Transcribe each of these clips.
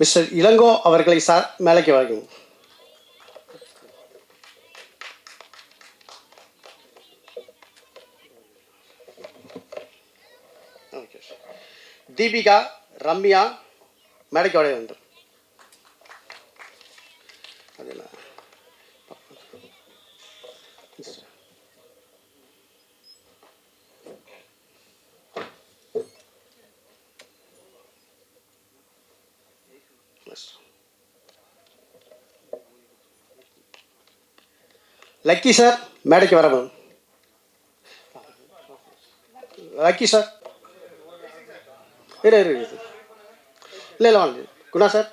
Mister Ilango அவர்களை மேலைக்கு வழங்கும். தீபிகா ரம்யா மேடைக்கு வர வேண்டும். லக்கி சார் மேடைக்கு வர வேண்டும். லக்கி சார் இல்லை வாங்க. Guna sir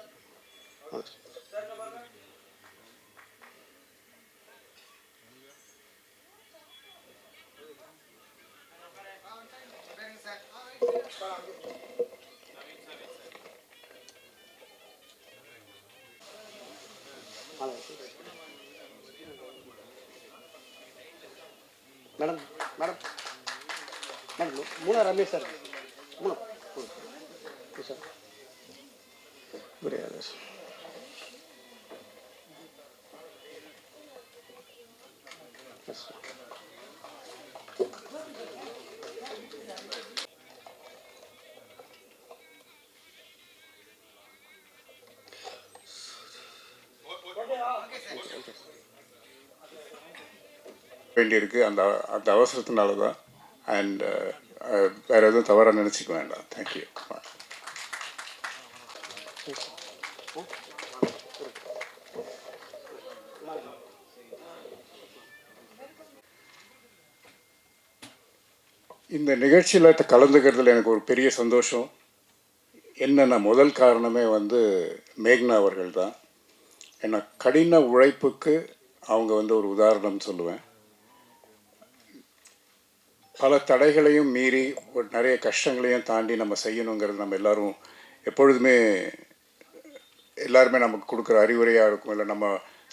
madam madam madam மூணா ரமேஷ் சார் மூணா சார் புரியாது. வேண்டியிருக்கு. அந்த அந்த அவசரத்தினால தான். அண்ட் வேறு எதுவும் தவறாக நினச்சிக்க வேண்டாம். தேங்க்யூ. இந்த நிகழ்ச்சியில் கலந்துக்கிறதுல எனக்கு ஒரு பெரிய சந்தோஷம். என்னென்ன முதல் காரணமே மேக்னா அவர்கள் தான். ஏன்னா கடின உழைப்புக்கு அவங்க ஒரு உதாரணம் சொல்லுவேன். பல தடைகளையும் மீறி நிறைய கஷ்டங்களையும் தாண்டி நம்ம செய்யணுங்கிறது நம்ம எல்லோரும் எப்பொழுதுமே எல்லாருமே நமக்கு கொடுக்குற அறிவுரையாக இருக்கும். இல்லை நம்ம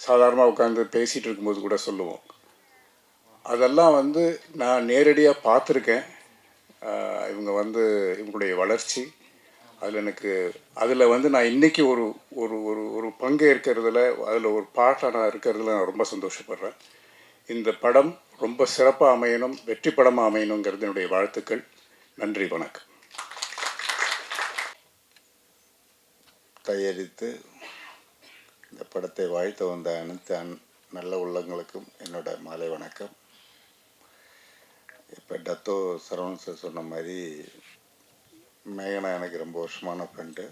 சாதாரணமாக உட்காந்து பேசிகிட்டு இருக்கும்போது கூட சொல்லுவோம். அதெல்லாம் நான் நேரடியாக பார்த்துருக்கேன். இவங்க இவங்களுடைய வளர்ச்சி அதில் நான் இன்றைக்கி ஒரு ஒரு ஒரு ஒரு பங்கு இருக்கிறதுல, அதில் ஒரு பாட்டாக நான் இருக்கிறதுல நான் ரொம்ப சந்தோஷப்படுறேன். இந்த படம் ரொம்ப சிறப்பாக அமையணும், வெற்றி படமாக அமையணுங்கிறது என்னுடைய வாழ்த்துக்கள். நன்றி, வணக்கம். தயாரித்து இந்த படத்தை வாழ்த்து வந்த அனைத்து நல்ல உள்ளங்களுக்கும் என்னோட மாலை வணக்கம். இப்போ டத்தோ சரவணன் சார் சொன்ன மாதிரி மேகனா எனக்கு ரொம்ப வருஷமான ஃப்ரெண்டு.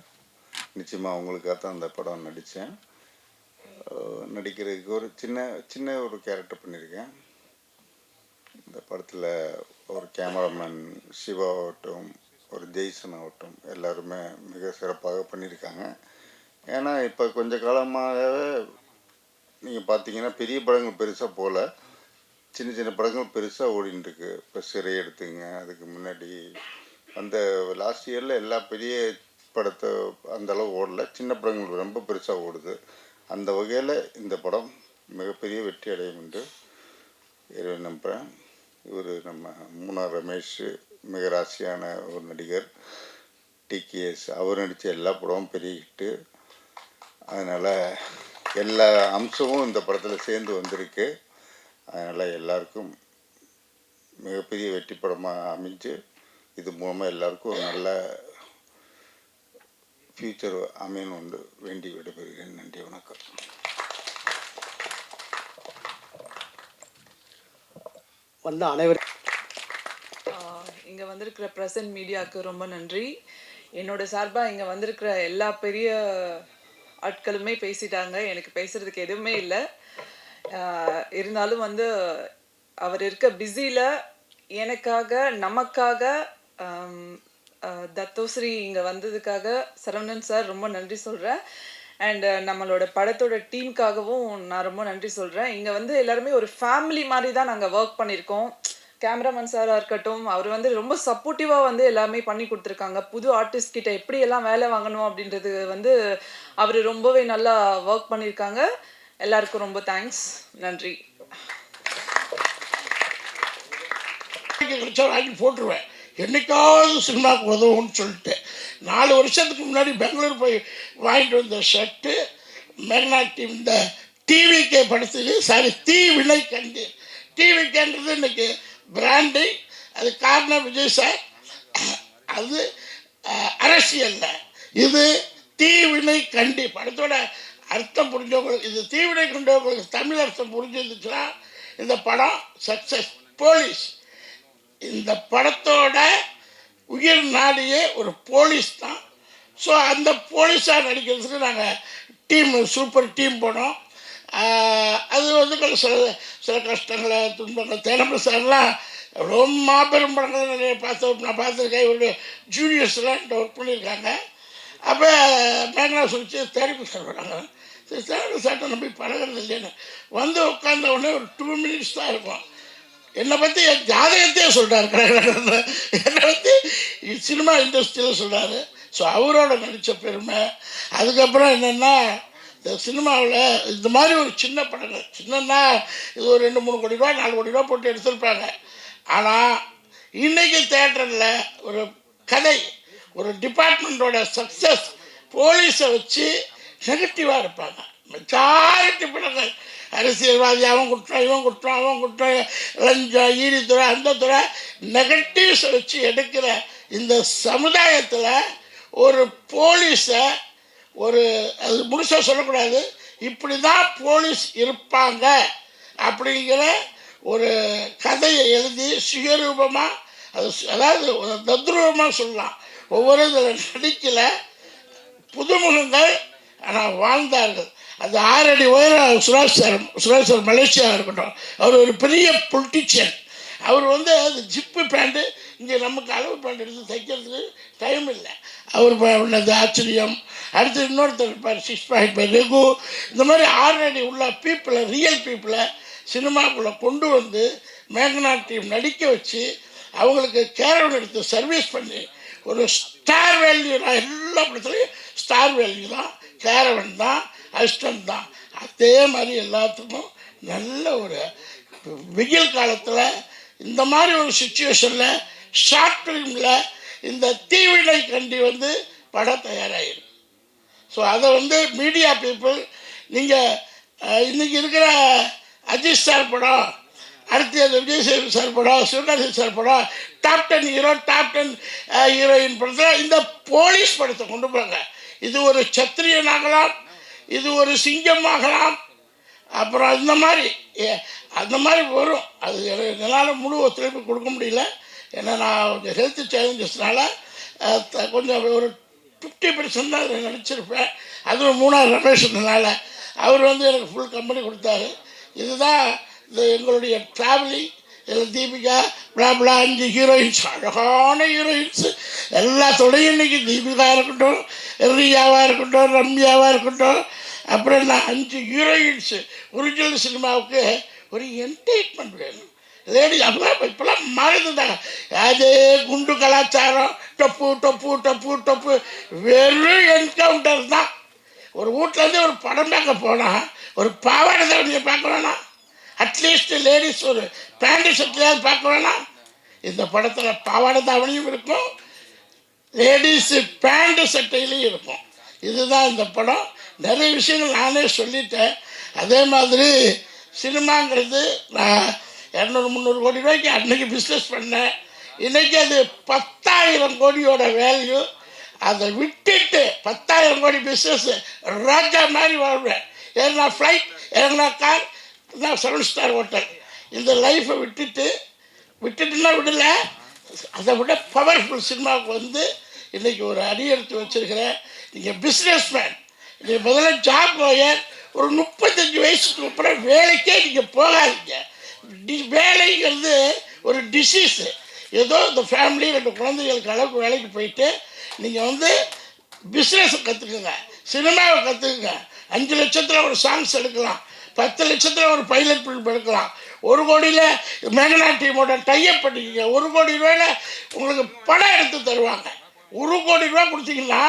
நிச்சயமாக அவங்களுக்காக தான் அந்த படம் நடித்தேன். நடிக்கிறதுக்கு ஒரு சின்ன ஒரு கேரக்டர் பண்ணியிருக்கேன். இந்த படத்தில் ஒரு கேமராமேன் சிவா ஆகட்டும், ஒரு ஜெய்சன் ஆகட்டும், எல்லாருமே மிக சிறப்பாக பண்ணியிருக்காங்க. ஏன்னா இப்போ கொஞ்ச காலமாகவே நீங்கள் பார்த்தீங்கன்னா பெரிய படங்கள் பெருசாக போகல, சின்ன படங்கள் பெருசாக ஓடிட்டுருக்கு. இப்போ சிறை எடுத்துங்க, அதுக்கு முன்னாடி லாஸ்ட் இயரில் எல்லா பெரிய படத்தை அந்தளவு ஓடல, சின்ன படங்கள் ரொம்ப பெருசாக ஓடுது. அந்த வகையில் இந்த படம் மிகப்பெரிய வெற்றி அடையும் என்று நம்புகிறேன். இவர் நம்ம மூணா ரமேஷ் மிக ராசியான ஒரு நடிகர். டிகேஎஸ் அவர் நடித்த எல்லா படமும் பெரிய ஹிட்டு. அதனால் எல்லா அம்சமும் இந்த படத்தில் சேர்ந்து வந்திருக்கு. அதனால் எல்லாருக்கும் மிகப்பெரிய வெற்றி படமாக அமைஞ்சு இது மூலமாக எல்லாருக்கும் ஒரு நல்ல ஃப்யூச்சர் அமையணும் என்று வேண்டி விடைபெறுகிறேன். நன்றி, வணக்கம். அனைவரும் இங்கே வந்திருக்கிற ப்ரெசன்ட் மீடியாவுக்கு ரொம்ப நன்றி. என்னோட சார்பாக இங்கே வந்திருக்கிற எல்லா பெரிய ஆட்களுமே பேசிட்டாங்க. எனக்கு பேசுகிறதுக்கு எதுவுமே இல்லை. இருந்தாலும் அவர் இருக்க பிஸியில் எனக்காக நமக்காக தத்தோஸ்ரீ இங்கே வந்ததுக்காக சரவணன் சார் ரொம்ப நன்றி சொல்கிறேன். அண்ட் நம்மளோட படத்தோட டீமுக்காகவும் நான் ரொம்ப நன்றி சொல்கிறேன். இங்கே எல்லாருமே ஒரு ஃபேமிலி மாதிரி தான் நாங்கள் ஒர்க் பண்ணியிருக்கோம். கேமராமேன் சாராக இருக்கட்டும், அவர் ரொம்ப சப்போர்ட்டிவாக எல்லாமே பண்ணி கொடுத்துருக்காங்க. புது ஆர்டிஸ்ட் கிட்ட எப்படியெல்லாம் வேலை வாங்கணும் அப்படின்றது அவர் ரொம்பவே நல்லா ஒர்க் பண்ணியிருக்காங்க. எல்லாருக்கும் ரொம்ப தேங்க்ஸ். நன்றி. கிடைச்சா வாங்கி போட்டுருவேன், என்னைக்காவது சினிமாவுக்கு உதவும்னு சொல்லிட்டு 4 வருஷத்துக்கு முன்னாடி பெங்களூர் போய் வாங்கிட்டு வந்த ஷர்ட்டு மேக்னாட்டி இந்த டிவிகே படத்துக்கு தீவினை கண்டு. டிவிகேன்றது இன்னைக்கு பிராண்டு, அது காரணம் விஜய் சார். அது அரசியல்ல, இது தீவினை கண்டி. படத்தோட அர்த்தம் புரிஞ்சவங்களுக்கு, இது தீவினை கண்டவங்களுக்கு தமிழ் அர்த்தம் புரிஞ்சிருந்துச்சுன்னா இந்த படம் சக்ஸஸ். போலீஸ், இந்த படத்தோட உயிர் நாடியே ஒரு போலீஸ் தான். ஸோ அந்த போலீஸாக நடிக்கிறதுக்கு நாங்கள் சூப்பர் டீம் போனோம். அது சில கஷ்டங்களை துன்பங்கள் தேனம்பு சார்லாம் ரொம்ப மாபெரும் படங்கள் நிறைய நான் பார்த்துருக்கேன். இவருடைய ஜூனியர்ஸ்லாம் என்கிட்ட ஒர்க் பண்ணியிருக்காங்க. அப்போ மேக்னா சொல்லிச்சு தேரப்பி சார் வராங்க. சரி, தேரப்பி சார்ட்ட நம்பி பழகிறது இல்லைன்னு வந்து உட்காந்த உடனே ஒரு 2 மினிட்ஸ் தான் இருக்கும். என்னை பற்றி என் ஜாதகத்தையே சொல்கிறார், என்னை பற்றி சினிமா இண்டஸ்ட்ரியில் சொல்கிறாரு. ஸோ அவரோட நடித்த பெருமை. அதுக்கப்புறம் என்னென்னா, இந்த சினிமாவில் இந்த மாதிரி ஒரு சின்ன படங்கள், சின்னன்னா இது ஒரு 2-3 கோடி ரூபா 4 கோடி ரூபா போட்டு எடுத்திருப்பாங்க. ஆனால் இன்றைக்கி தேட்டரில் ஒரு கதை, ஒரு டிபார்ட்மெண்ட்டோட சக்ஸஸ், போலீஸை வச்சு நெகட்டிவாக இருப்பாங்க. மெஜாரிட்டி படங்கள் அரசியல்வாதி, அவன் குற்றம் இவன் குற்றம் அவன் குற்றம், லஞ்சம் ஈடித்துறை அந்த துறை, நெகட்டிவ்ஸை வச்சு எடுக்கிற இந்த சமுதாயத்தில் ஒரு போலீஸை அது முழுசாக சொல்லக்கூடாது, இப்படி தான் போலீஸ் இருப்பாங்க அப்படிங்கிற ஒரு கதையை எழுதி சுயரூபமாக, அதாவது தத்ரூபமாக சொல்லலாம். ஒவ்வொரு இதில் நடிக்கலை, புதுமுகங்கள், ஆனால் வாழ்ந்தார்கள். அது 6 அடி உயரம் சுரேஷ் சார் மலேசியாவில் இருக்கட்டும், அவர் ஒரு பெரிய பொலிட்டிஷியன். அவர் அது ஜிப்பு பேண்ட்டு, இங்கே நமக்கு அளவு பேண்ட் எடுத்து தைக்கிறதுக்கு டைம் இல்லை. அவர் உள்ளது ஆச்சரியம். அடுத்து இன்னொருத்தர் இருப்பார் 6.5 ரெகு. இந்த மாதிரி 6 அடி உள்ள பீப்புளை, ரியல் பீப்புளை சினிமாக்குள்ளே கொண்டு வந்து மேக்னா டீம் நடிக்க வச்சு அவங்களுக்கு கேரவன் எடுத்து சர்வீஸ் பண்ணி ஒரு ஸ்டார் வேல்யூ. நான் எல்லா படத்துலையும் ஸ்டார் வேல்யூ தான், கேரவன் தான், அசிஸ்டன்ட் தான். அதே மாதிரி எல்லாத்துக்கும் நல்ல ஒரு வெயில் காலத்தில் இந்த மாதிரி ஒரு சுச்சுவேஷனில் ஷார்ட் ஃபிலிமில் இந்த தீவினை கண்டி படம் தயாராகிருக்கு. ஸோ அதை மீடியா பீப்புள், நீங்கள் இன்றைக்கி இருக்கிற அஜித் சார் படம், அடுத்து அந்த விஜய் சேது சார் படம், சிவகாசி சார் படம், டாப் 10 ஹீரோ, டாப் 10 ஹீரோயின் படத்தில் இந்த போலீஸ் படத்தை கொண்டு போங்க. இது ஒரு சத்திரியனாகலாம், இது ஒரு சிங்கமாகலாம், அப்புறம் அந்த மாதிரி வரும். அது என்னால் முழு ஒத்துழைப்பு கொடுக்க முடியல, ஏன்னா நான் கொஞ்சம் ஹெல்த் சேலஞ்சஸ்னால கொஞ்சம் ஒரு 50% தான் அதில் நடிச்சிருப்பேன். அதுவும் 3ஆவது ரமேஷனால அவர் எனக்கு ஃபுல் கம்பெனி கொடுத்தாரு. இதுதான் எங்களுடைய ட்ராவலிங். இதில் தீபிகா பிளாப்ளா 5 ஹீரோயின்ஸ், அழகான ஹீரோயின்ஸு. எல்லாத்தோடையும் இன்றைக்கி தீபிகா இருக்கட்டும், ரியாவாக இருக்கட்டும், ரம்யாவாக இருக்கட்டும், அப்புறம் 5 ஹீரோயின்ஸு. ஒரிஜினல் சினிமாவுக்கு ஒரு என்டர்டெயின்மெண்ட் வேணும். லேடி அப்போலாம் இப்போலாம் மாறிதுதாங்க. அதே குண்டு கலாச்சாரம், டப்பு டப்பு டப்பு டப்பு, வெறும் என்கவுண்டர் தான். ஒரு வீட்டிலேருந்து ஒரு படம் பார்க்க போனால் ஒரு பாவாடை தாவணியை பார்க்க வேணாம், அட்லீஸ்ட் லேடிஸ் ஒரு பேண்ட் ஷர்ட்லையாவது பார்க்க வேணாம். இந்த படத்தில் பாவாடை தாவணியும் இருக்கும், லேடிஸு பேண்ட் சட்டையிலையும் இருக்கும். இதுதான் இந்த படம். நிறைய விஷயங்கள் நானே சொல்லிட்டேன். அதே மாதிரி சினிமாங்கிறது நான் 200-300 கோடி ரூபாய்க்கு அன்றைக்கி பிஸ்னஸ் பண்ணேன். இன்றைக்கி அது 10,000 கோடியோட வேல்யூ. அதை விட்டுட்டு 10,000 கோடி பிஸ்னஸ்ஸு ராஜா மாதிரி வாழ்வேன். ஏன்னா ஃப்ளைட், ஏன்னா கார், நான் 7 ஸ்டார் ஹோட்டல். இந்த லைஃப்பை விட்டுட்டுன்னா விடலை, அதை விட பவர்ஃபுல் சினிமாவுக்கு இன்றைக்கி ஒரு அடி எடுத்து வச்சுருக்கிறேன். நீங்கள் பிஸ்னஸ் மேன், நீங்கள் முதல்ல ஜாப் லோயர். ஒரு 35 வயசுக்கு அப்புறம் வேலைக்கே நீங்கள் போகாதீங்க. வேலைங்கிறது ஒரு டிசீஸு. ஏதோ இந்த ஃபேமிலி 2 குழந்தைகளுக்கு அளவுக்கு வேலைக்கு போயிட்டு நீங்கள் பிஸ்னஸை கற்றுக்குங்க, சினிமாவை கற்றுக்குங்க. 5 லட்சத்தில் ஒரு சாங்ஸ் எடுக்கலாம், 10 லட்சத்தில் ஒரு பைலட் ஃபிலிம் எடுக்கலாம். 1 கோடியில் மேக்னா டீமோட டைப் பண்ணிக்கங்க. 1 கோடி ரூபாயில் உங்களுக்கு படம் எடுத்து தருவாங்க. 1 கோடி ரூபா கொடுத்தீங்கன்னா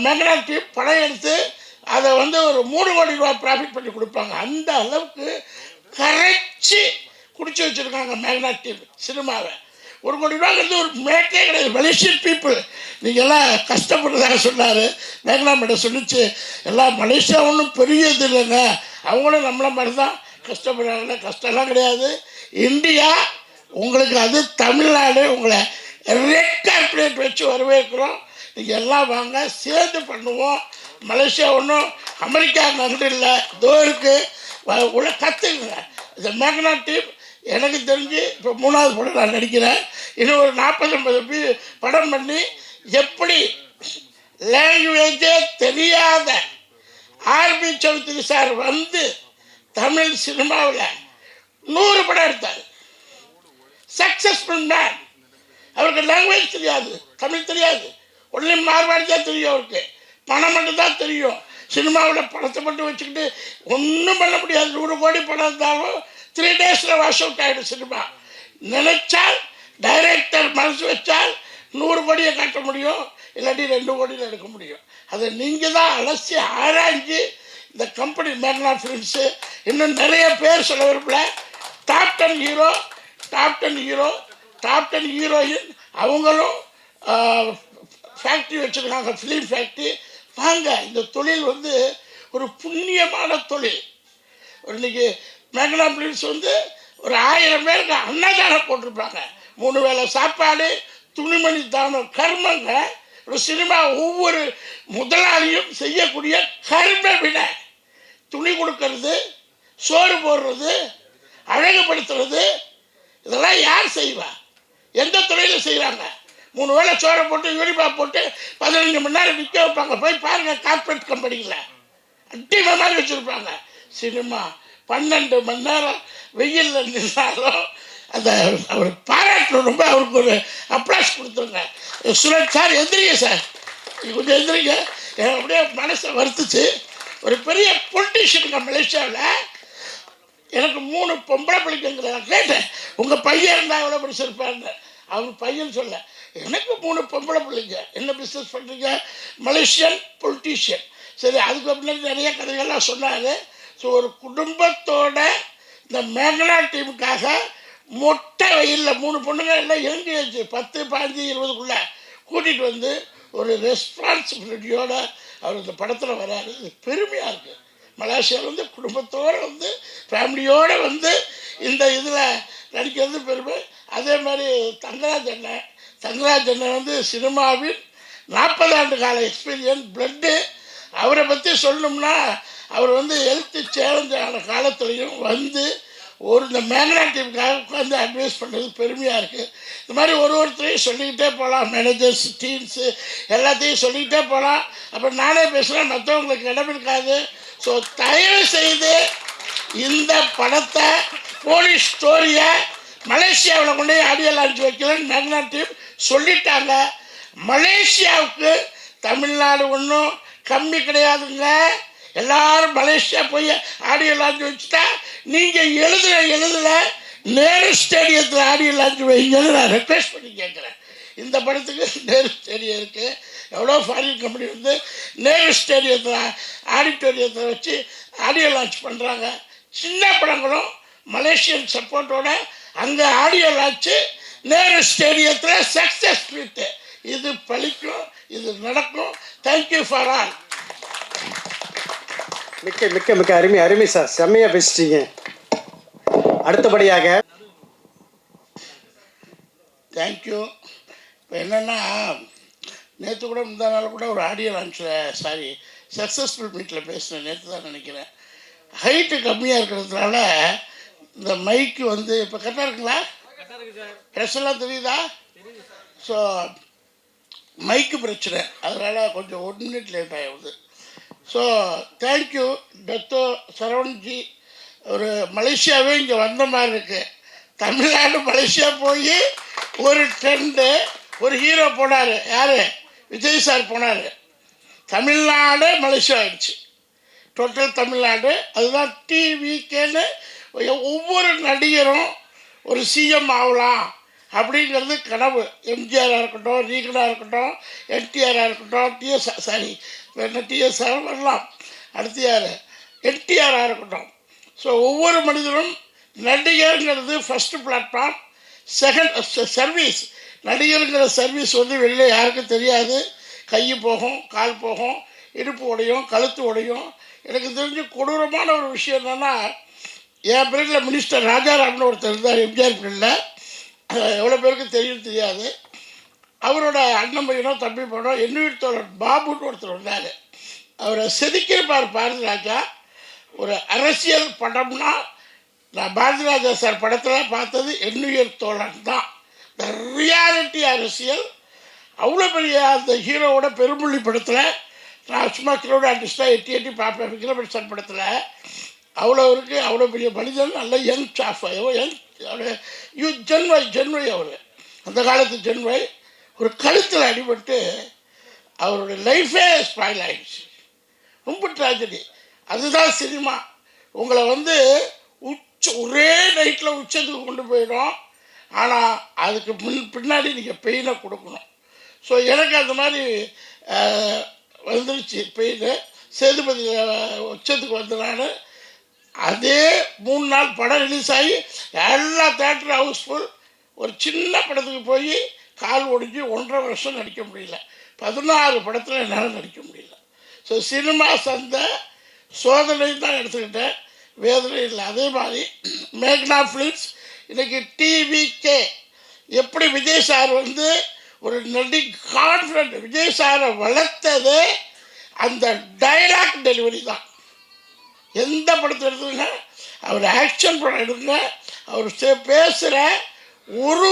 மேக்னா டீம் படம் எடுத்து அதை ஒரு 3 கோடி ரூபா ப்ராஃபிட் பண்ணி கொடுப்பாங்க. அந்த அளவுக்கு கரைச்சி குடிச்சு பிடிச்சி வச்சுருக்காங்க மேக்னா டீம் சினிமாவை. 1 கோடி ரூபாங்கிறது ஒரு மேட்டே கிடையாது. மலேசியன் பீப்புள் நீங்கள் எல்லாம் கஷ்டப்படுறதாக சொன்னார். மேக்னா மேடம் சொல்லிச்சு, எல்லாம் மலேசியா ஒன்றும் பெரிய இது இல்லைங்க, அவங்களும் நம்மள மாதிரி தான் கஷ்டப்படுறாங்க. கஷ்டம்லாம் கிடையாது. இந்தியா உங்களுக்கு, அது தமிழ்நாடு உங்களை ரெட் கார்பரேட் வச்சு வரவேற்கிறோம். நீங்கள் எல்லாம் வாங்க, சேர்ந்து பண்ணுவோம். மலேசியா ஒன்றும் அமெரிக்கா நகடு இல்லை, இதோ இருக்குது, உள்ள கற்றுக்குங்க. இந்த மேக்னா டீம் எனக்கு தெரிஞ்சு இப்போ 3வது படம் நான் நடிக்கிறேன். இன்னும் ஒரு 40-50 படம் பண்ணி, எப்படி லாங்குவேஜே தெரியாத ஆர்பி சௌத்ரி சார் வந்து தமிழ் சினிமாவில் 100 படம் எடுத்தார். Successful man. அவருக்கு லாங்குவேஜ் தெரியாது, தமிழ் தெரியாது, ஒன்லி மார்வாடி தான் தெரியும். அவருக்கு பணம் மட்டும் தான் தெரியும். சினிமாவில் பணத்தை மட்டும் வச்சுக்கிட்டு ஒன்றும் பண்ண முடியாது. 100 கோடி படம் இருந்தாலும் 3 டேஸில் வாஷ் அவுட் ஆகிடும் சினிமா. நினைச்சால் டைரக்டர் மனசு வச்சால் 100 கோடியை காட்ட முடியும், இல்லாட்டி 2 கோடியில் எடுக்க முடியும். அதை நீங்கள் தான் அலசி ஆராய்ஞ்சு இந்த கம்பெனி மேக்னா ஃபிலிம்ஸு, இன்னும் நிறைய பேர் சொல்ல விரும்பல, top 10 hero, top 10 hero, top 10 heroine, அவங்களும் ஃபேக்ட்ரி வச்சுருக்காங்க, ஃபிலிம் ஃபேக்ட்ரி. வாங்க, இந்த தொழில் வந்து ஒரு புண்ணியமான தொழில். இன்றைக்கி மேக்னா ஃபிலிம்ஸ் வந்து ஒரு 1000 பேருக்கு அன்னதானம் போட்டிருப்பாங்க. 3 வேளை சாப்பாடு, துணிமணி தானம், கர்மங்க. ஒரு சினிமா ஒவ்வொரு முதலாளியும் செய்யக்கூடிய கர்ம வினை. துணி கொடுக்கறது, சோறு போடுறது, அழகுபடுத்துறது, இதெல்லாம் யார் செய்வா? எந்த துறையில் செய்கிறாங்க? 3 வேளை சோறை போட்டு யூனிஃபார்ம் போட்டு 15 மணி நேரம் நிற்க வைப்பாங்க. போய் பாருங்கள், கார்பரேட் கம்பெனியில் அட்டிமை மாதிரி வச்சுருப்பாங்க. சினிமா 12 மணி நேரம் வெயிலில் நின்றாலும் அந்த அவர் பாராட்டணும். ரொம்ப அவருக்கு ஒரு அப்ளாஸ் கொடுத்துருங்க. சுரேஷ் சார் எந்திரிங்க சார், கொஞ்சம் எந்திரிங்க. எனக்கு அப்படியே மனசை வருத்துச்சு. ஒரு பெரிய பொலிட்டீஷியனுங்க மலேசியாவில். எனக்கு 3 பொம்பளை பிள்ளைங்கிற கேட்டேன், உங்கள் பையன் இருந்தால் எவ்வளோ பிடிச்சிருப்பான்னு. அவர் பையன் சொல்ல, எனக்கு 3 பொம்பளை பிள்ளைங்க, என்ன பிஸ்னஸ் பண்ணுறீங்க? Malaysian politician. சரி, அதுக்கு முன்னாடி நிறைய கதைகள்லாம் சொன்னார். ஸோ ஒரு குடும்பத்தோட இந்த மேக்னா டீமுக்காக மொட்டை வெயிலில் 3 பொண்ணுங்க எல்லாம் எங்கே வச்சு 10, 15, 20க்குள்ளே கூட்டிகிட்டு வந்து ஒரு ரெஸ்பான்சிபிலிட்டியோட அவர் இந்த படத்தில் வராரு. இது பெருமையாக இருக்குது. மலேசியாவில் வந்து குடும்பத்தோடு வந்து ஃபேமிலியோடு வந்து இந்த இதில் நடிக்கிறது பெருமை. அதே மாதிரி தங்கராஜ் அண்ணன் வந்து சினிமாவில் 40 ஆண்டு கால எக்ஸ்பீரியன்ஸ், பிளட்டு. அவரை பற்றி சொல்லணும்னா, அவர் வந்து ஹெல்த்து சேலஞ்ச் ஆன காலத்துலேயும் வந்து இந்த மேக்னா டீமுக்காக உட்காந்து அட்வைஸ் பண்ணுறது பெருமையாக இருக்குது. இந்த மாதிரி ஒருத்தரையும் சொல்லிக்கிட்டே போகலாம். மேனேஜர்ஸ், டீம்ஸு எல்லாத்தையும் சொல்லிக்கிட்டே போகலாம். அப்புறம் நானே பேசுகிறேன், மற்றவங்களுக்கு இடம் இருக்காது. ஸோ தயவு செய்து இந்த படத்தை, போலீஸ் ஸ்டோரியை மலேசியாவில் கொண்டு போய் ஆடியோ லான்ச் வைக்கலன்னு மேக்னா டீம் சொல்லிட்டாங்க. மலேசியாவுக்கு தமிழ்நாடு ஒன்றும் கம்மி கிடையாதுங்க. எல்லாரும் மலேசியா போய் ஆடியோ லான்ச் வச்சுட்டா, நீங்கள் எழுதுல நேரு ஸ்டேடியத்தில் ஆடியோ லான்ச் வைங்கன்னு நான் ரெக்வெஸ்ட் பண்ணி கேட்குறேன். இந்த படத்துக்கு நேரு ஸ்டேடியம் இருக்குது. எவ்வளோ ஃபாரின் கம்பெனி வந்து நேரு ஸ்டேடியத்தில் ஆடிட்டோரியத்தில் வச்சு ஆடியோ லான்ச் பண்ணுறாங்க. சின்ன படங்களும் மலேசியன் சப்போர்ட்டோட அங்கே ஆடியோ லான்ச்சு நேரு ஸ்டேடியத்தில் சக்ஸஸ் ஸ்ட்ரீட்டு. இது பழிக்கும், இது நடக்கும். Thank you for all. மிக்க மிக்க மிக்க அருமை சார், செம்மையாக பேசிட்டீங்க. அடுத்தபடியாக தேங்க்யூ. இப்போ என்னென்னா, நேற்று கூட முந்தா நாள் கூட ஒரு ஆடியோ லான்ச்சில் சக்ஸஸ்ஃபுல் மீட்டில் பேசினேன். நேற்று தான் நினைக்கிறேன். ஹைட்டு கம்மியாக இருக்கிறதுனால இந்த மைக்கு வந்து இப்போ கரெக்டாக இருக்குங்களா? ட்ரெஸ் எல்லாம் தெரியுதா? ஸோ மைக்கு பிரச்சனை, அதனால் கொஞ்சம் 1 மினிட் லேட் ஆகிடுது. ஸோ தேங்க்யூ டத்தோ சரவண்ஜி. ஒரு மலேசியாவே இங்கே வந்த மாதிரி இருக்குது. தமிழ்நாடு மலேசியா போய் ஒரு ட்ரெண்டு, ஒரு ஹீரோ போனார். யார்? விஜய் சார் போனார். தமிழ்நாடு மலேசியா ஆயிடுச்சு. டோட்டல் தமிழ்நாடு. அதுதான் டிவிகேன்னு ஒவ்வொரு நடிகரும் ஒரு சிஎம் ஆகலாம் அப்படிங்கிறது கனவு. எம்ஜிஆராக இருக்கட்டும், ரீகனாக இருக்கட்டும், என்டிஆராக இருக்கட்டும், டிஎஸ்ஆர் வரலாம், அடுத்து யார், என்டிஆராக இருக்கட்டும். ஸோ ஒவ்வொரு மனிதனும் நடிகருங்கிறது ஃபஸ்ட்டு பிளாட்ஃபார்ம், செகண்ட் சர்வீஸ். நடிகருங்கிற சர்வீஸ் வந்து வெளியில் யாருக்கும் தெரியாது. கை போகும், கால் போகும், இடுப்பு உடையும், கழுத்து உடையும். எனக்கு தெரிஞ்சு கொடூரமான ஒரு விஷயம் என்னென்னா, என் பீரியடில் மினிஸ்டர் ராஜாராம்னு ஒருத்தர் இருந்தார் எம்ஜிஆர் பீரியடில். எவ்வளோ பேருக்கு தெரியும் தெரியாது. அவரோட அண்ணன் பையனோ தம்பி பையனோ என்னுயிர் தோழர் பாபுன்னு ஒருத்தர் இருந்தார். அவரை செதுக்கியிருப்பார் பாரதி ராஜா. ஒரு அரசியல் படம்னா நான் பாரதி ராஜா சார் படத்தில் பார்த்தது என்னுயிர் தோழன் தான். த ரியாலிட்டி அரசியல் அவ்வளோ பெரிய அந்த ஹீரோவோட பெருமொழி படத்தில் நான் சும்மா கிரௌட் ஆர்டிஸ்டாக எட்டி எட்டி பார்ப்பேன். விக்ரமன் சார் படத்தில் அவ்வளோ இருக்குது. அவ்வளோ பெரிய மனிதன், நல்ல யங் ஸ்டாஃப், யங் ஜென்வை அவர் அந்த காலத்து ஜென்வை. ஒரு கழுத்தில் அடிபட்டு அவருடைய லைஃபே ஸ்பாயில் ஆகிடுச்சு. ரொம்ப ட்ராஜடி. அதுதான் சினிமா. உங்களை வந்து ஒரே நைட்டில் உச்சத்துக்கு கொண்டு போயிடும். ஆனால் அதுக்கு பின்னாடி நீங்கள் பெயினை கொடுக்கணும். ஸோ எனக்கு அந்த மாதிரி வந்துருச்சு பெயின். சேதுபதி உச்சத்துக்கு வந்து நான் அதே 3 நாள் படம் ரிலீஸ் ஆகி எல்லா தேட்டரும் ஹவுஸ்ஃபுல். ஒரு சின்ன படத்துக்கு போய் கால் ஒடிஞ்சு 1.5 வருஷம் நடிக்க முடியல. 16 படத்தில் என்னால் நடிக்க முடியல. ஸோ சினிமா சந்தை சோதனை தான் எடுத்துக்கிட்டேன், வேதனை இல்லை. அதே மாதிரி மேக்னா ஃபிலிம்ஸ் இன்றைக்கி டிவிகே எப்படி விஜய் சார் வந்து ஒரு கான்ஃபிடென்ட் விஜய் சாரை வளர்த்தது அந்த டைலாக் டெலிவரி தான். எந்த படத்தை எடுத்துங்க, அவர் ஆக்ஷன் படம் எடுங்க, அவர் பேசுகிற ஒரு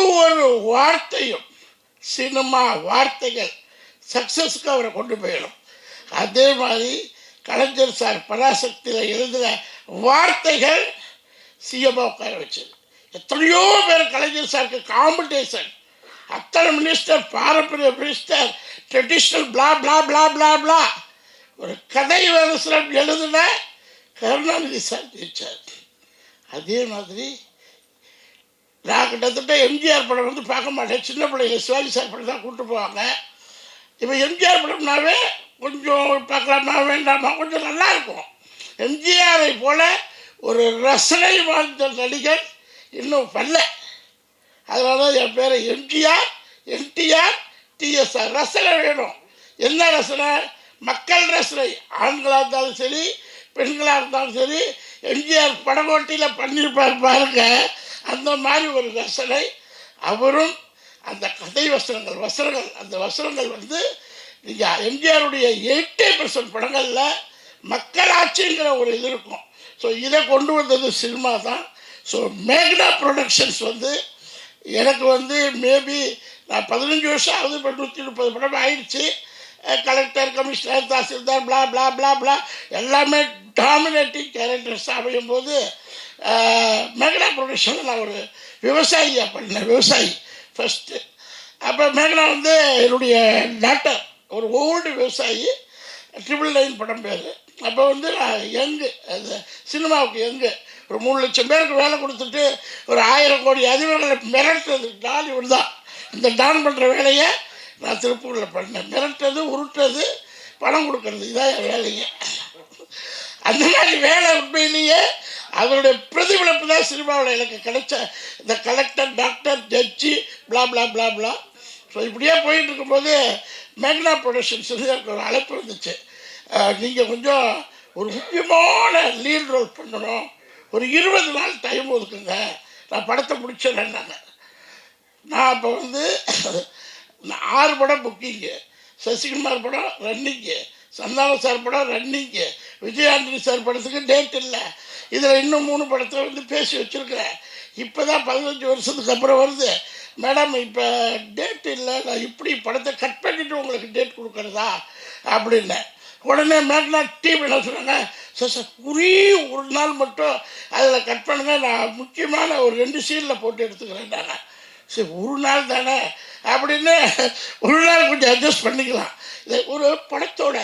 வார்த்தையும் சினிமா வார்த்தைகள் சக்ஸஸ்க்கு அவரை கொண்டு போயிடும். அதே மாதிரி கலைஞர் சார் பராசக்தியில் எழுதுகிற வார்த்தைகள் சிஎம்ஓ உட்கார வச்சது. எத்தனையோ பேர் கலைஞர் சாருக்கு காம்படிஷன். அத்தனை மினிஸ்டர், பாரம்பரிய மினிஸ்டர், ட்ரெடிஷ்னல் பிளா பிளா பிளா பிளா பிளா. ஒரு கதை விமர்சனம் எழுதுன கருணாநிதி சார் ஜெயிச்சார். அதே மாதிரி நான் கிட்டத்தட்ட எம்ஜிஆர் படம் வந்து பார்க்க மாட்டேன். சின்ன பிள்ளைங்க சிவாஜி சார் படம் தான் கூப்பிட்டு போவாங்க. இப்போ எம்ஜிஆர் படம்னாவே கொஞ்சம் பார்க்கலாமா வேண்டாமா, கொஞ்சம் நல்லாயிருக்கும். எம்ஜிஆரை போல் ஒரு ரசனை வாழ்ந்த நடிகர் இன்னும் பண்ணல. அதனால தான் என் பேரை எம்ஜிஆர், என்டிஆர், டிஎஸ்ஆர். ரசனை வேணும். என்ன ரசனை? மக்கள் ரசனை. ஆண்களாக இருந்தாலும் சரி, பெண்களாக இருந்தாலும் சரி. எம்ஜிஆர் படகோட்டியில் பண்ணியிருப்பார் பாருங்க, அந்த மாதிரி ஒரு ரசனை. அவரும் அந்த கதை வசனங்கள் அந்த வசனங்கள் வந்து நீங்கள் எம்ஜிஆருடைய 80% படங்களில் மக்களாட்சிங்கிற ஒரு இது இருக்கும். ஸோ இதை கொண்டு வந்தது சினிமா தான். ஸோ மேக்னா ப்ரொடக்ஷன்ஸ் வந்து எனக்கு வந்து மேபி நான் 15 வருஷம் ஆகுது. இப்போ 130 படம் ஆயிடுச்சு. கலெக்டர், கமிஷனர், தாசில்தார், பிளா பிளா பிளா பிளா எல்லாமே டாமினேட்டிங் கேரக்டர்ஸ் அமையும் போது மேக்னா ப்ரொடக்ஷனில் நான் ஒரு விவசாயியாக பண்ணேன். விவசாயி ஃபஸ்ட்டு. அப்போ மேக்னா வந்து என்னுடைய டாக்டர் ஒரு ஓல்டு விவசாயி. 999 படம் பேர். அப்போ வந்து நான் யங்கு, அது சினிமாவுக்கு யங்கு. ஒரு 3 லட்சம் பேருக்கு வேலை கொடுத்துட்டு ஒரு 1000 கோடி அதிபர்களை மிரட்டுறது டான் இவர் தான். இந்த டான் பண்ணுற வேலையை நான் திருப்பூரில் பண்ணேன். மிரட்டுறது, உருட்டுறது, பணம் கொடுக்கறது, இதான் என் வேலைங்க. அந்த மாதிரி வேலை உண்மையிலேயே அவருடைய பிரதிபலிப்பு தான் சினிமாவில் எனக்கு கிடைச்ச இந்த கலெக்டர், டாக்டர், ஜட்ஜி, பிளா பிளா பிளா பிளா. ஸோ இப்படியே போயிட்டு இருக்கும்போது மேக்னா ப்ரொடக்ஷன்ஸ் எனக்கு ஒரு அழைப்பு இருந்துச்சு. நீங்கள் கொஞ்சம் ஒரு முக்கியமான லீட் ரோல் பண்ணணும், ஒரு 20 நாள் டைம் ஒதுக்குங்க, நான் படத்தை முடிச்சிடறேன்னாங்க. நான் அப்போ வந்து 6 படம் புக்கிங்கு, சசிகுமார் படம் ரன்னிங்கு, சந்தானம் சார் படம் ரன்னிங்கு, விஜயாண்டனி சார் படத்துக்கு டேட் இல்லை. இதில் இன்னும் 3 படத்தை வந்து பேசி வச்சுருக்கிறேன். இப்போ தான் 15 வருஷத்துக்கு அப்புறம் வருது. மேடம் இப்போ டேட் இல்லை, நான் இப்படி படத்தை கட் பண்ணிவிட்டு உங்களுக்கு டேட் கொடுக்குறதா அப்படின்னு. உடனே மேக்னா டீம் என்ன சொன்னாங்க, சார் ஒரு நாள் மட்டும் அதில் கட் பண்ணுங்க, நான் முக்கியமான ஒரு 2 சீனில் போட்டு எடுத்துக்கிறேன்டாங்க. சரி ஒரு நாள் தானே அப்படின்னு ஒரு நாள் கொஞ்சம் அட்ஜஸ்ட் பண்ணிக்கலாம். ஒரு படத்தோட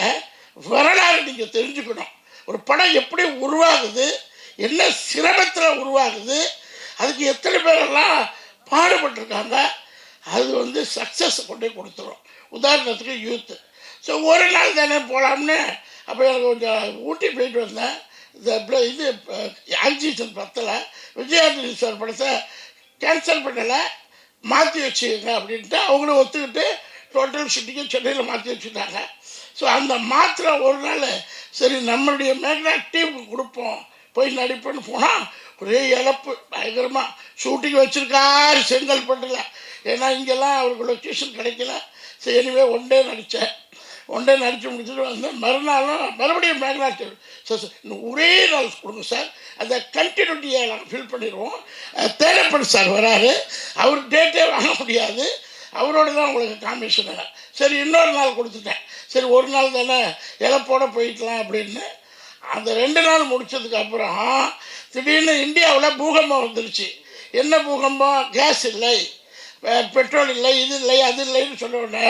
வரலாறு நீங்கள் தெரிஞ்சுக்கணும். ஒரு படம் எப்படி உருவாகுது, என்ன சிரமத்தில் உருவாகுது, அதுக்கு எத்தனை பேரெல்லாம் பாடுபட்டிருக்காங்க, அது வந்து சக்ஸஸ் கொண்டே கொடுத்துரும். உதாரணத்துக்கு யூத்து. ஸோ ஒரு நாள் தானே போகலாம்னு அப்போ எனக்கு கொஞ்சம் ஊட்டி போயிட்டு வந்தேன். இது ஆக்சிஜன் பத்தலை, விஜயாண்டனி சார் படத்தை கேன்சல் பண்ணலை, மாற்றி வச்சுக்கோங்க அப்படின்ட்டு அவங்களும் ஒத்துக்கிட்டு டோட்டல் ஷூட்டிங்கை சென்னையில் மாற்றி வச்சுட்டாங்க. ஸோ அந்த மாத்திரை ஒரு நாள் சரி நம்மளுடைய மேக்னா டீமுக்கு கொடுப்போம் போய் நடிப்பேன்னு போனால் ஒரே இழப்பு பயங்கரமாக. ஷூட்டிங் வச்சுருக்காரு செங்கல்பட்டில், ஏன்னா இங்கெல்லாம் அவருக்கு லொக்கேஷன் கிடைக்கல. சரி எனிவே ஒன் டே நடித்தேன். ஒன் டே நடித்து முடிச்சுட்டு வந்தேன். மறுநாளும் மறுபடியும் மேக்னா டீம் சார் இன்னும் ஒரே நாள் கொடுங்க சார், அந்த கண்டினியூட்டியை நாங்கள் ஃபில் பண்ணிடுவோம். தேடப்பன் சார் வராரு, அவர் டேட்டே வாங்க முடியாது, அவரோட தான் உங்களுக்கு காம்பினேஷன். சரி இன்னொரு நாள் கொடுத்துட்டேன். சரி ஒரு நாள் தானே இழப்போட போயிக்கலாம் அப்படின்னு. அந்த 2 நாள் முடித்ததுக்கப்புறம் திடீர்னு இந்தியாவில் பூகம்பம் வந்துருச்சு. என்ன பூகம்பம்? கேஸ் இல்லை, பெட்ரோல் இல்லை, இது இல்லை, அது இல்லைன்னு சொன்ன உடனே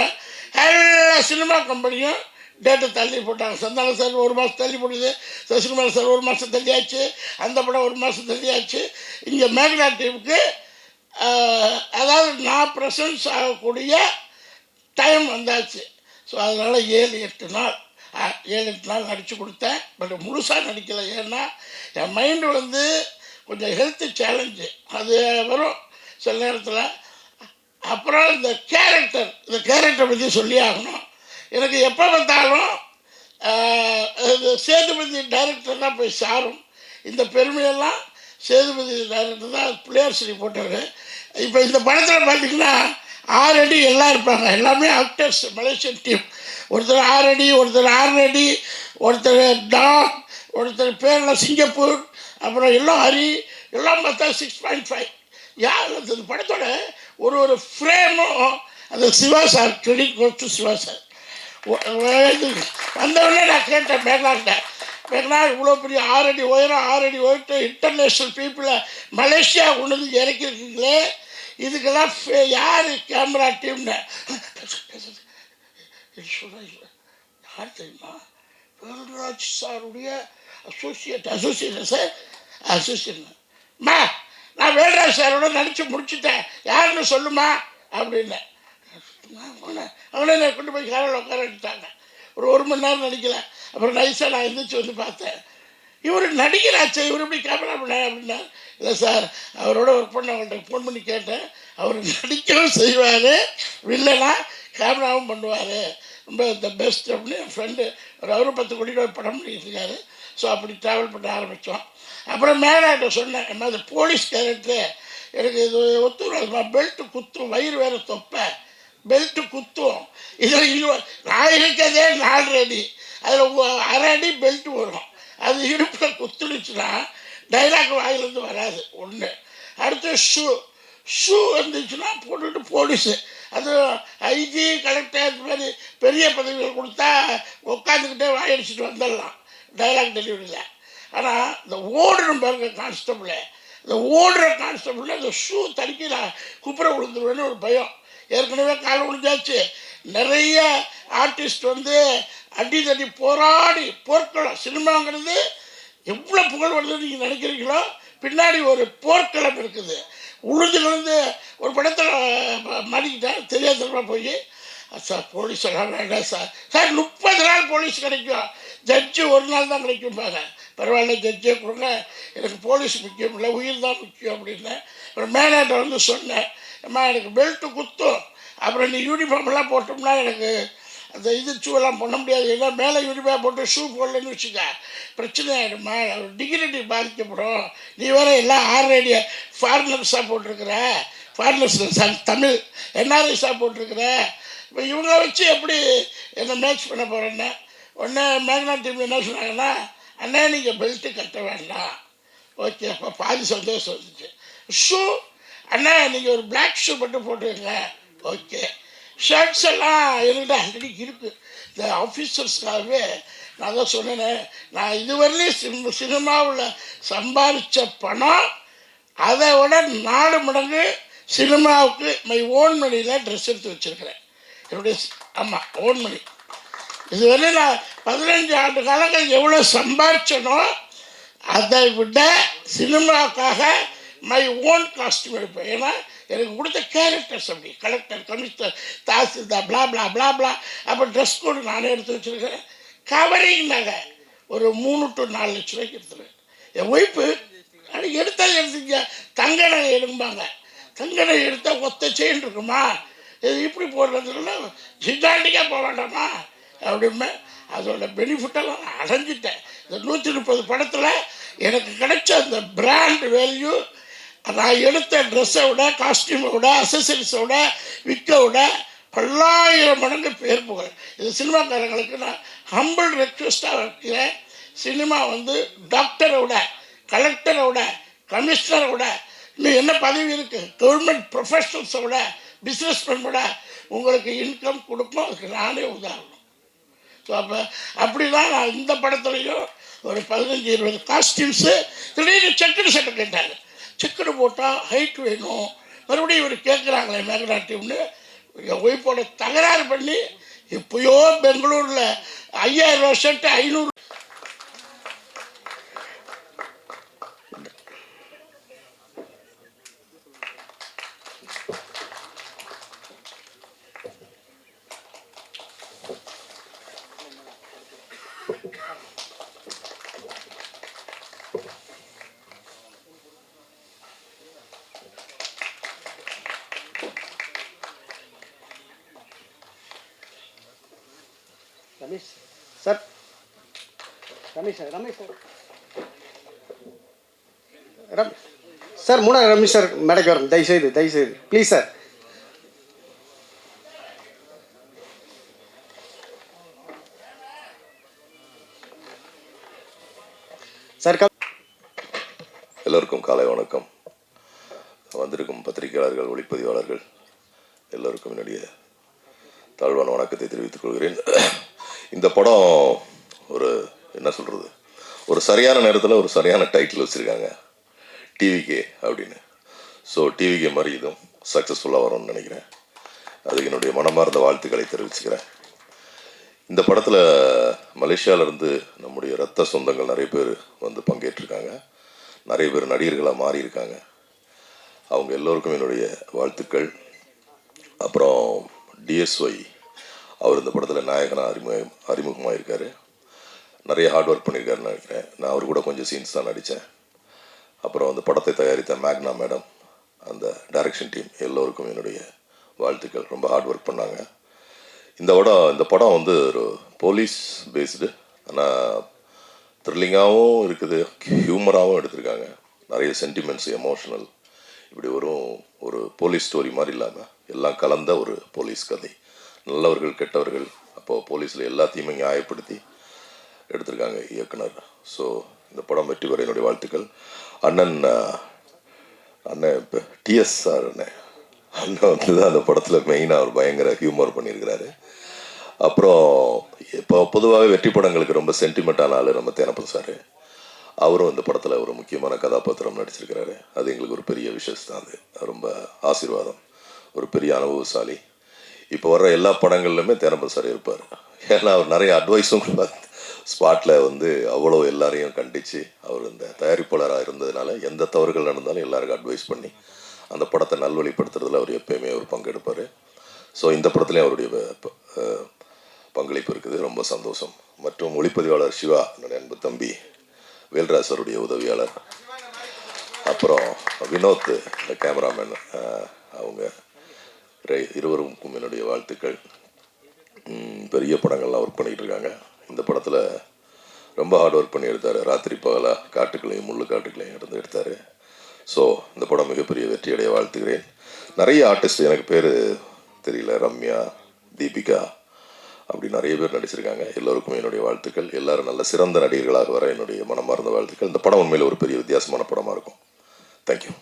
எல்லா சினிமா கம்பெனியும் டேட்டை தள்ளி போட்டாங்க. சந்தானம் சார் 1 மாதம் தள்ளி போடுது, சசிகுமார் சார் 1 மாதம் தள்ளியாச்சு, அந்த படம் 1 மாதம் தள்ளியாச்சு. இங்கே மேக்னா டீமுக்கு அதாவது நான் ப்ரெசன்ஸ் ஆகக்கூடிய டைம் வந்தாச்சு. ஸோ அதனால் 7-8 நாள் நடித்து கொடுத்தேன். பட் முழுசாக நடிக்கலை, ஏன்னா என் மைண்டு வந்து கொஞ்சம் ஹெல்த்து சேலஞ்சு அது வரும் சில நேரத்தில். அப்புறம் இந்த கேரக்டரை பற்றி சொல்லி ஆகணும். எனக்கு எப்போ பார்த்தாலும் சேதுபதி டைரக்டர் தான் போய் சாரும். இந்த பெருமையெல்லாம் சேதுபதி டைரக்டர் தான் பிளேயர்ஸ்ரீ போட்டவர். இப்போ இந்த படத்தில் பார்த்திங்கன்னா 6 அடி எல்லாம் இருப்பாங்க, எல்லாமே ஆக்டர்ஸ், மலேசியன் டீம். ஒருத்தர் 6 அடி, ஒருத்தர் 6 அடி, ஒருத்தர் டான், ஒருத்தர் பேரில் சிங்கப்பூர், அப்புறம் எல்லாம் ஹரி, எல்லாம் பார்த்தா 6.5. யார் அந்த படத்தோட ஒரு ஃப்ரேமும் அந்த Siva sir, credit goes to Siva sir. வந்தவொடனே நான் கேட்டேன் மேக்னா இவ்வளோ பெரிய 6 அடி உயரம், 6 அடி உயரத்தை இன்டர்நேஷ்னல் பீப்புளை மலேசியா கொண்டு வந்து இறக்கிருக்கீங்களே, இதுக்கெல்லாம் யார் கேமரா டீம்னு யார் தெரியுமா? வேல்ராஜ் சாருடைய அசோசியேட்மா, நான் வேல்ராஜ் சாரோட நடித்து முடிச்சுட்டேன், யாருன்னு சொல்லுமா அப்படின்னு. அவனே நான் கொண்டு போய் காரில் உட்கார வச்சுட்டாங்க. ஒரு 1 மணி நேரம் நடிக்கலை. அப்புறம் நைஸாக நான் எந்திரிச்சு வந்து பார்த்தேன், இவர் நடிகராச்சே, இவர் எப்படி கேமரா பண்ண அப்படின்னா. இல்லை சார், அவரோட ஒர்க் பண்ணவங்கள்ட்ட ஃபோன் பண்ணி கேட்டேன், அவர் நடிக்கவும் செய்வார், வில்லனா கேமராவும் பண்ணுவார், ரொம்ப த பெஸ்ட் அப்படின்னு என் ஃப்ரெண்டு அவரும் 10 கோடியில் ஒரு படம் பண்ணிட்டு இருக்காரு. ஸோ அப்படி ட்ராவல் பண்ண ஆரம்பித்தோம். அப்புறம் மேலாட்ட சொன்னேன், அது போலீஸ் கேரக்டரு எனக்கு இது ஒத்துழைமா, பெல்ட்டு குத்தும், வயிறு வேறு தொப்பை, பெல்ட்டு குத்தும். இதில் நான் இருக்கிறதே 4 அடி, அதில் 1/2 அடி பெல்ட்டு வரும். அது இடுப்பில் குத்துடுச்சுன்னா டைலாக் வாயிலேருந்து வராது ஒன்று. அடுத்து ஷூ வந்துச்சுன்னா போட்டுட்டு போலீஸு, அது ஐஜி கலெக்டர் இந்த மாதிரி பெரிய பதவிகள் கொடுத்தா உட்காந்துக்கிட்டே வாயடிச்சுட்டு வந்துடலாம் டைலாக் டெலிவரியில். ஆனால் இந்த ஓடுறோம் பாருங்க கான்ஸ்டபிள், இந்த ஓடுற கான்ஸ்டபிள் அந்த ஷூ தடுக்கி நான் குப்புற விழுந்துருவேன்னு ஒரு பயம். ஏற்கனவே காலை விழுந்தாச்சு. நிறைய ஆர்டிஸ்ட் வந்து அடி தடி போராடி போர்க்களம், சினிமாங்கிறது எவ்வளோ புகழ் வருதுன்னு நீங்கள் நினைக்கிறீங்களோ, பின்னாடி ஒரு போர்க்களம் இருக்குது. உளுந்துலேருந்து ஒரு படத்தில் மாட்டிக்கிட்டேன் தெரியாதவங்க போய், சார் போலீஸ் எல்லாம் வேண்டாம் சார். 30 நாள் போலீஸ் கிடைக்கும், ஜட்ஜு 1 நாள் தான் கிடைக்கும்பாங்க. பரவாயில்ல ஜட்ஜே கொடுங்க, எனக்கு போலீஸ் முக்கியம் இல்லை, உயிர் தான் முக்கியம் அப்படின்னு. அப்புறம் மேலாட்ட வந்து சொன்னேன், அம்மா எனக்கு பெல்ட்டு குத்தும், அப்புறம் நீ யூனிஃபார்ம்லாம் போட்டோம்னா எனக்கு அந்த ஷூவெல்லாம் பண்ண முடியாது, ஏன்னா மேலே யூனிஃபார்ம் போட்டு ஷூ போடலன்னு வச்சுக்க பிரச்சனை ஆகிடுமா, டிகினிட்டி பாதிக்கப்படும். நீ வேறு எல்லாம் ஆல்ரெடி ஃபாரினர்ஸாக போட்டிருக்கிற, ஃபாரினர்ஸ் தமிழ் என்ஆர்ஐஸாக போட்டிருக்கிற, இப்போ இவங்கள வச்சு எப்படி என்னை மேட்ச் பண்ண போகிறேன்னு. உடனே மேக்னா டீம் என்ன சொன்னாங்கன்னா, அண்ணா நீங்கள் பெல்ட்டு கட்ட வேண்டாம். ஓகே, அப்போ பாதி சந்தோஷம் வந்துச்சு. ஷூ அண்ணா நீங்கள் ஒரு பிளாக் ஷூ மட்டும் போட்டுருங்க. ஓகே, ஷர்ட்ஸ் எல்லாம் என்கிட்ட ஆல்ரெடி இருக்குது. இந்த ஆஃபீஸர்ஸ்க்காகவே நான் தான் சொன்னேனே, நான் இதுவரையிலும் சினிமாவில் சம்பாதிச்ச பணம் அதை விட 4 மடங்கு சினிமாவுக்கு மை ஓன் மணியில் ட்ரெஸ் எடுத்து வச்சுருக்கிறேன். என்னுடைய ஆமாம் ஓன் மணி. இதுவரை நான் 15 ஆண்டு காலங்கள் எவ்வளோ சம்பாதிச்சனோ அதை விட சினிமாவுக்காக மை ஓன் காஸ்டியூம் எடுப்பேன். ஏன்னா எனக்கு கொடுத்த கேரக்டர்ஸ் அப்படி, கலெக்டர், கமிஷனர், தாசில்தார், பிளா பிளா பிளா பிளா. அப்போ ட்ரெஸ் கோடு நானே எடுத்து வச்சுருக்கேன். கவரிங் நகை ஒரு 3 to 4 லட்ச ரூபாய்க்கு எடுத்துருவேன். என் ஒய்ஃபு அன்றைக்கி எடுத்தால் எடுத்துங்க, தங்க நகை எடும்பாங்க. தங்க நகை எடுத்தால் ஒத்த செயின் இருக்குமா, இது இப்படி போடுறதுன்னா சித்தாண்டிக்காக போக வேண்டாமா அப்படிமே. அதோட பெனிஃபிட்டெல்லாம் நான் அடைஞ்சிட்டேன். இந்த 130 படத்தில் எனக்கு கிடைச்ச அந்த பிராண்ட் வேல்யூ, நான் எடுத்த ட்ரெஸ்ஸை விட, காஸ்டியூமை விட, அசசரிஸை விட, விற்க விட பல்லாயிரம் மடங்கு பேர் புகழ். இது சினிமாக்காரங்களுக்கு நான் ஹம்பிள் ரெக்வெஸ்ட்டாக வைக்கிறேன். சினிமா வந்து டாக்டரை விட, கலெக்டரை விட, கமிஷனரை விட, இன்னும் என்ன பதவி இருக்குது, கவர்மெண்ட் ப்ரொஃபஷனல்ஸை விட, பிஸ்னஸ்மேன் விட உங்களுக்கு இன்கம் கொடுக்கும். அதுக்கு நானே உதாரணம். ஸோ அப்படி தான் நான் இந்த படத்துலையும் ஒரு 15-20 காஸ்டியூம்ஸு திடீர்னு செக்குடு சட்டை கேட்டாங்க. செக்குடு போட்டால் ஹைட் வேணும், மறுபடியும் இவர் கேட்குறாங்களே மேகநாட்டியம்னு என் ஒய்ஃபோட தகராறு பண்ணி இப்போயோ பெங்களூரில் 5000 ரூபா shirt 500. Ramesh sir, Ramesh sir, Ramesh sir, sir 3 Ramesh sir மேடைக்கு வரணும். தயவுசெய்து ப்ளீஸ் சார். சார் எல்லோருக்கும் காலை வணக்கம். வந்திருக்கும் பத்திரிகையாளர்கள், ஒளிப்பதிவாளர்கள் எல்லோருக்கும் என்னுடைய தாழ்வான வணக்கத்தை தெரிவித்துக் கொள்கிறேன். இந்த படம் என்ன சொல்கிறது, ஒரு சரியான நேரத்தில் ஒரு சரியான டைட்டில் வச்சுருக்காங்க, டிவிகே அப்படின்னு. ஸோ டிவிகே மாதிரி இதுவும் சக்ஸஸ்ஃபுல்லாக வரும்னு நினைக்கிறேன். அதுக்கு என்னுடைய மனமார்ந்த வாழ்த்துக்களை தெரிவிச்சுக்கிறேன். இந்த படத்தில் மலேசியாவிலேருந்து நம்முடைய இரத்த சொந்தங்கள் நிறைய பேர் வந்து பங்கேற்றிருக்காங்க. நிறைய பேர் நடிகர்களாக மாறியிருக்காங்க. அவங்க எல்லோருக்கும் என்னுடைய வாழ்த்துக்கள். அப்புறம் டிஎஸ்ஒய் அவர் இந்த படத்தில் நாயகனாக அறிமுகமாக இருக்கார். நிறைய ஹார்ட் ஒர்க் பண்ணியிருக்காருன்னு நினைக்கிறேன். நான் அவர் கூட கொஞ்சம் சீன்ஸ் தான் நடித்தேன். அப்புறம் அந்த படத்தை தயாரித்த மேக்னா மேடம், அந்த டைரக்ஷன் டீம் எல்லோருக்கும் என்னுடைய வாழ்த்துக்கள். ரொம்ப ஹார்ட் ஒர்க் பண்ணாங்க. இந்த படம் வந்து ஒரு போலீஸ் பேஸ்டு, ஆனால் த்ரில்லிங்காகவும் இருக்குது, ஹியூமராகவும் எடுத்திருக்காங்க. நிறைய சென்டிமெண்ட்ஸ், எமோஷனல், இப்படி ஒரு போலீஸ் ஸ்டோரி மாதிரி இல்லாமல் எல்லாம் கலந்த ஒரு போலீஸ் கதை. நல்லவர்கள், கெட்டவர்கள், அப்போது போலீஸில் எல்லாத்தையுமே நியாயப்படுத்தி எடுத்திருக்காங்க இயக்குனர். ஸோ இந்த படம் வெற்றி பெற என்னுடைய வாழ்த்துக்கள். அண்ணன் இப்போ டிஎஸ் சார் அண்ணன் வந்து தான் அந்த படத்தில் மெயினாக அவர் பயங்கர ஹியூமர் பண்ணியிருக்கிறாரு. அப்புறம் இப்போ பொதுவாகவே வெற்றி படங்களுக்கு ரொம்ப சென்டிமெண்ட்டான ஆள் நம்ம தேனப்பன் சார். அவரும் இந்த படத்தில் ஒரு முக்கியமான கதாபாத்திரம் நடிச்சிருக்கிறாரு. அது எங்களுக்கு ஒரு பெரிய விஷயம் தான். அது ரொம்ப ஆசீர்வாதம். ஒரு பெரிய அனுபவசாலி. இப்போ வர்ற எல்லா படங்கள்லையுமே தேனப்பன் சார் இருப்பார். ஏன்னா அவர் நிறைய அட்வைஸும் ஸ்பாட்டில் வந்து அவ்வளோ எல்லாரையும் கண்டித்து, அவர் இந்த தயாரிப்பாளராக இருந்ததுனால எந்த தவறுகள் நடந்தாலும் எல்லாருக்கும் அட்வைஸ் பண்ணி அந்த படத்தை நல்வழிப்படுத்துறதுல அவர் எப்பயுமே ஒரு பங்கெடுப்பார். ஸோ இந்த படத்துலேயும் அவருடைய பங்களிப்பு இருக்குது. ரொம்ப சந்தோஷம். மற்றும் ஒளிப்பதிவாளர் சிவா, என்னுடைய அன்பு தம்பி வேல்ராசருடைய உதவியாளர், அப்புறம் வினோத் கேமராமேன், அவங்க இருவருக்கும் என்னுடைய வாழ்த்துக்கள். பெரிய படங்கள்லாம் ஒர்க் பண்ணிகிட்டு இருக்காங்க. இந்த படத்தில் ரொம்ப ஹார்ட் ஒர்க் பண்ணி எடுத்தார். ராத்திரி பகலாக காட்டுக்களையும் முள்ளு காட்டுக்களையும் இருந்து எடுத்தார். ஸோ இந்த படம் மிகப்பெரிய வெற்றியடைய வாழ்த்துக்கிறேன். நிறைய ஆர்டிஸ்ட் எனக்கு பேர் தெரியல, ரம்யா, தீபிகா, அப்படி நிறைய பேர் நடிச்சிருக்காங்க. எல்லோருக்கும் என்னுடைய வாழ்த்துக்கள். எல்லோரும் நல்ல சிறந்த நடிகர்களாக வர என்னுடைய மனமார்ந்த வாழ்த்துக்கள். இந்த படம் உண்மையில் ஒரு பெரிய வித்தியாசமான படமாக இருக்கும். தேங்க்யூ.